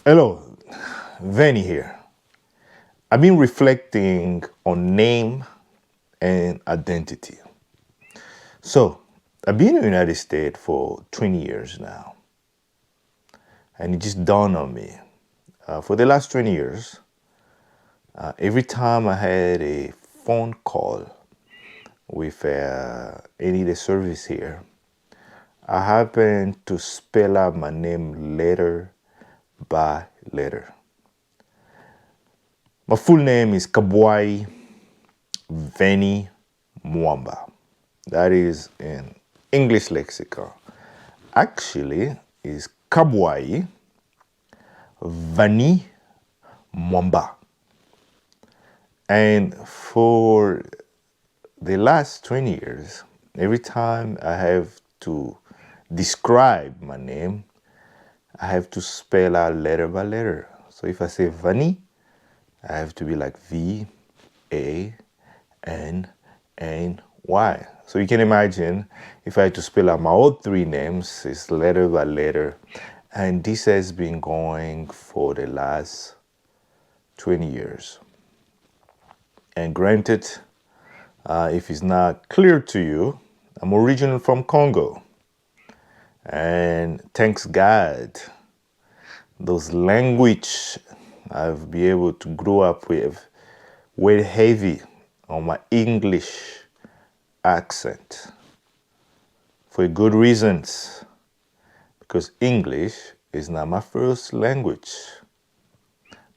Hello, Vinny here. I've been reflecting on name and identity. So, I've been in the United States for 20 years now, and it just dawned on me. For the last 20 years, every time I had a phone call with any of the service here, I happened to spell out my name letter by letter. My full name is Kabwai Veni Mwamba. That is in English lexicon. Actually, is Kabwai Vani Mwamba. And for the last 20 years, every time I have to describe my name, I have to spell out letter by letter. So if I say Vani, I have to be like V-A-N-N-Y. So you can imagine if I had to spell out my own three names, it's letter by letter. And this has been going for the last 20 years. And granted, if it's not clear to you, I'm originally from Congo. And thanks God, those language I've been able to grow up with weighed heavy on my English accent for good reasons, because English is not my first language.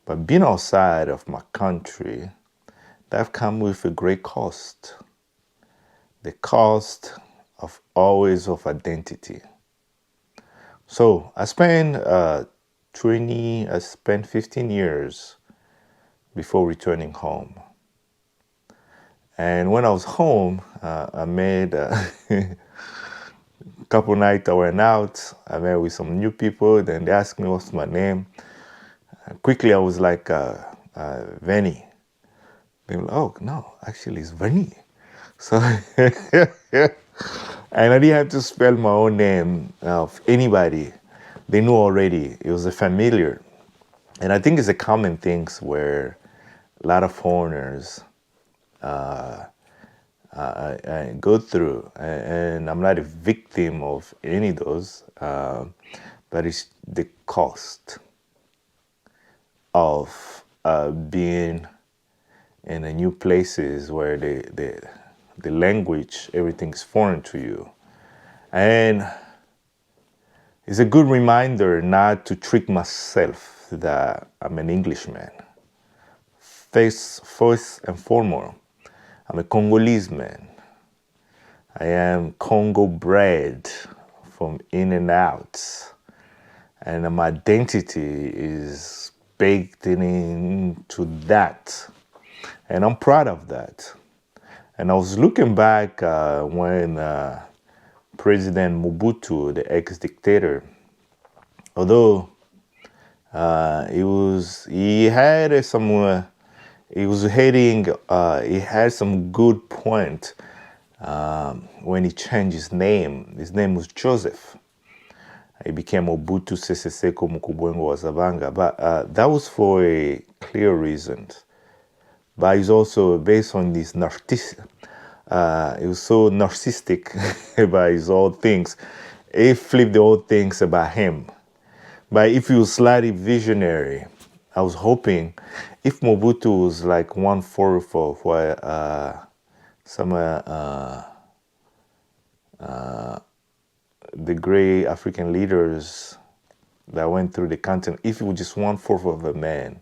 But being outside of my country, that come with a great cost. The cost of always of identity. So I spent 15 years before returning home. And when I was home, I made a couple nights I went out. I met with some new people. Then they asked me what's my name. Quickly, I was like, Venny. They were like, oh, no, actually it's Venny. So, and I didn't have to spell my own name of anybody. They knew already. It was a familiar. And I think it's a common thing where a lot of foreigners go through. And I'm not a victim of any of those, but it's the cost of being in a new places where the language, everything's foreign to you. And it's a good reminder not to trick myself that I'm an Englishman. First and foremost, I'm a Congolese man. I am Congo bred from in and out. And my identity is baked into that. And I'm proud of that. And I was looking back when President Mobutu, the ex-dictator, although he had some good point when he changed his name. His name was Joseph. He became Mobutu Sese Seko Mukubwengo Wazabanga. But that was for a clear reason. But he's also based on this narcissism. He was so narcissistic about his own things. He flipped the old things about him. But if he was slightly visionary, I was hoping if Mobutu was like 1/4 for some the great African leaders that went through the continent, if he was just 1/4 of a man,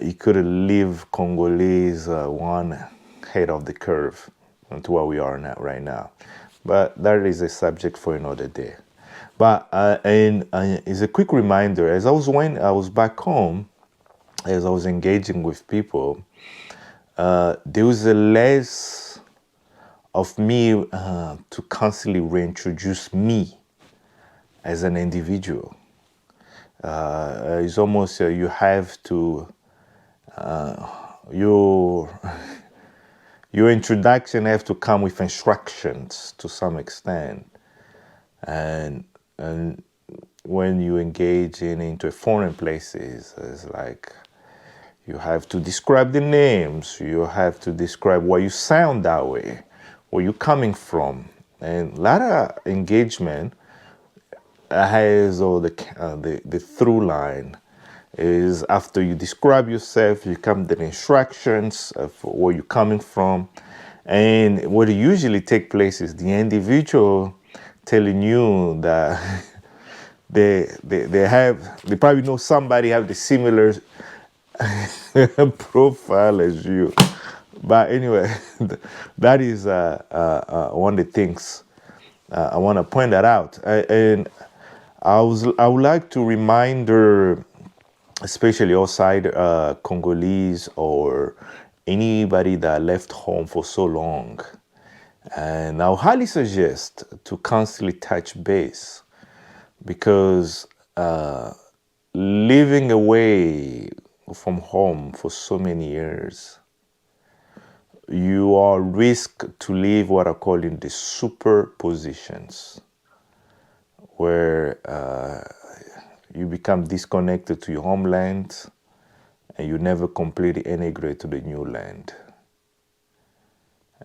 he could have lived Congolese one head of the curve to where we are now, right now. But that is a subject for another day. But it's a quick reminder. When I was back home, as I was engaging with people, there was a less of me to constantly reintroduce me as an individual. It's almost you have to your introduction have to come with instructions to some extent, and when you engage into foreign places, it's like you have to describe the names, you have to describe why you sound that way, where you're coming from. And a lot of engagement has all the through line is after you describe yourself, you come the instructions of where you're coming from. And what usually take place is the individual telling you that they probably know somebody have the similar profile as you. But anyway, that is one of the things I want to point that out. And I would like to remind her, especially outside Congolese or anybody that left home for so long. And I highly suggest to constantly touch base, because living away from home for so many years, you are risk to live what I call in the superpositions, where you become disconnected to your homeland and you never completely integrate to the new land.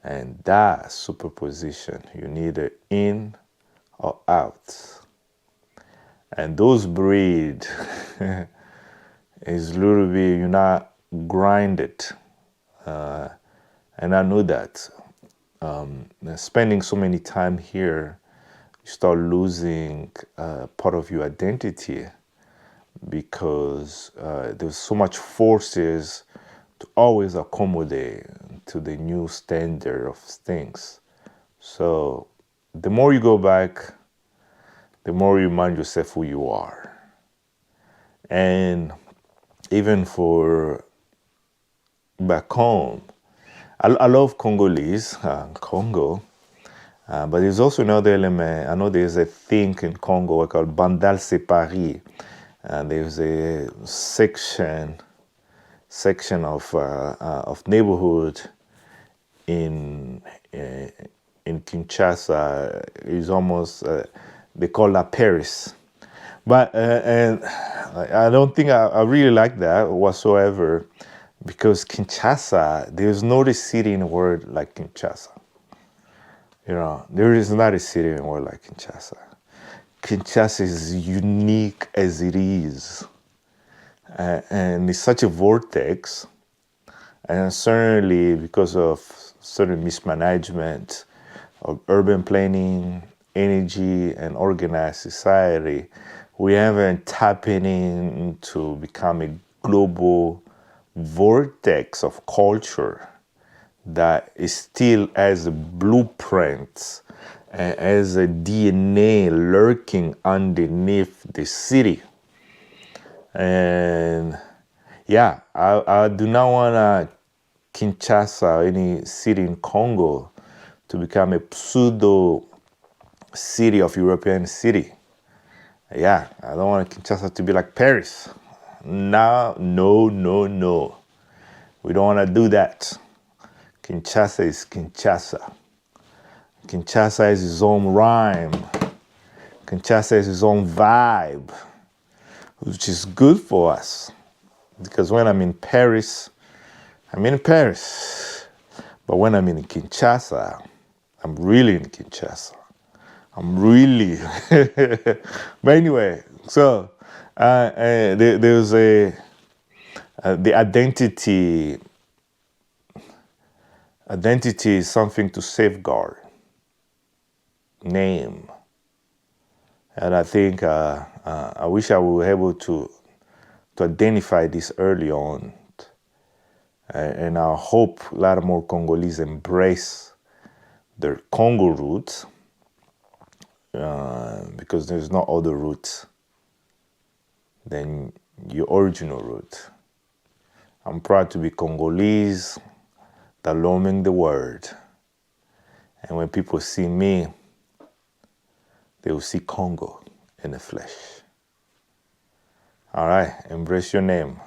And that superposition, you need it in or out. And those breed is a little bit, you're not grinded. And I know that. Spending so many time here, you start losing part of your identity, because there's so much forces to always accommodate to the new standard of things. So the more you go back, the more you remind yourself who you are. And even for back home, I love Congolese, Congo, but there's also another element. I know there's a thing in Congo called Bandal Separi. And there's a section of neighborhood in Kinshasa is almost they call that Paris, but and I don't think I really like that whatsoever, because Kinshasa, there's no city in the world like Kinshasa. You know, there is not a city in the world like Kinshasa. Kinshasa is unique as it is, and it's such a vortex, and certainly because of certain mismanagement of urban planning, energy, and organized society, we haven't tapped into become a global vortex of culture that is still as a blueprint, as a DNA lurking underneath the city. And yeah, I do not want Kinshasa, any city in Congo, to become a pseudo city of European city. Yeah, I don't want Kinshasa to be like Paris. No. We don't want to do that. Kinshasa is Kinshasa. Kinshasa has its own rhyme. Kinshasa has its own vibe, which is good for us. Because when I'm in Paris, I'm in Paris. But when I'm in Kinshasa, I'm really in Kinshasa. I'm really. But anyway, so there's the identity. Identity is something to safeguard. Name. And I think I wish I were able to identify this early on. And I hope a lot more Congolese embrace their Congo roots, because there's no other route than your original root. I'm proud to be Congolese, that roaming the world. And when people see me, they will see Congo in the flesh. All right, embrace your name.